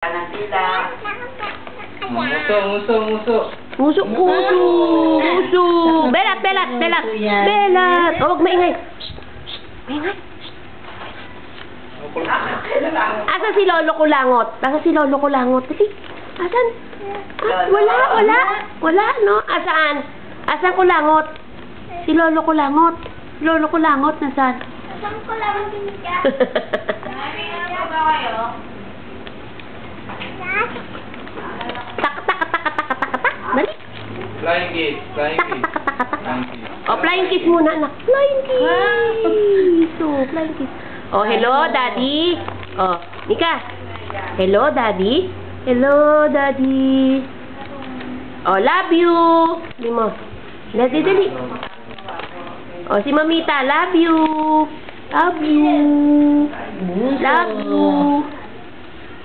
Sila. Muso. Belat. Oh, huwag maingay. Maingay. Asan si Lolo Kulangot? Dali. Asan? Wala, no? Asan Kulangot? Si Lolo Kulangot. Lolo Kulangot, nasaan? Asan ko lang din ka? Dali. Flying kiss. Oh, flying kiss muna, anak. Flying kiss. Oh, flying kiss. Oh, hello, Daddy. Oh, Nika. Hello, Daddy. Oh, love you. Dali mo. Dali. Oh, si Mamita, love you.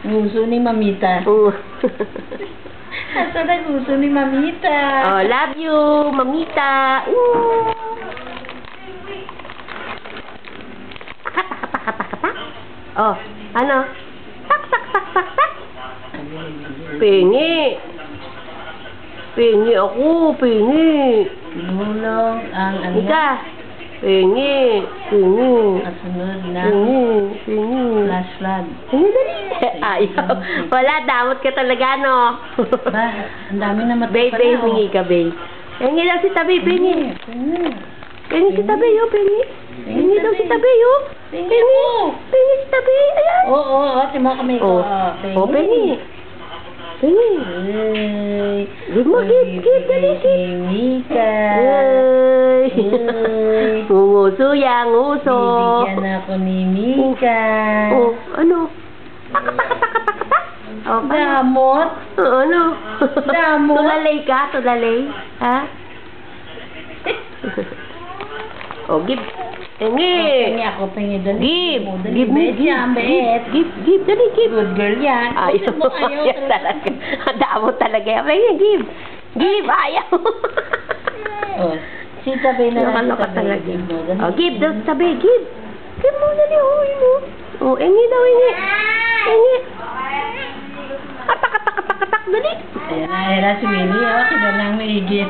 Gusto ni Mamita. Oh. Asa na gusto ni Mamita? Oh, love you, Mamita. Tak. Oh, ano? Tak. Pingi ako. Tulong ang ano? Ika. Pingi. Kasunod na Pingi. flash flood. Pingi, dali. Ayaw. Wala, damot ka talaga, no? Ba, ang dami na matapala. Babe, hingi ka, babe. Hingi daw si Tabi, pingi. Pingi si Tabi, oh, pingi. Pingi daw si Tabi, oh. Pingi si Tabi, ayan. Oo, timo kami ko. Oh, pingi. Give mo, dali, give. Mika. Ay. Nguso yan, nguso. Bibigyan ako ni Mika. Oh, ano? Tak. Oh, Damot. ano? Damot. Tulalay ka, ha? Oh, give. Pengi ako, pengi dali. Give me. Give, dali, give. Good girl yan. Ayaw talaga. Damo talaga yan. Give. Ayaw. Oh, si Tabi na lang. Nakaloka talaga. Oh, give daw, Tabi, give. Give mo, dali, oh, engi daw, engi. Tak, dali. Ayan na si Winnie, oh, kaya lang may higit.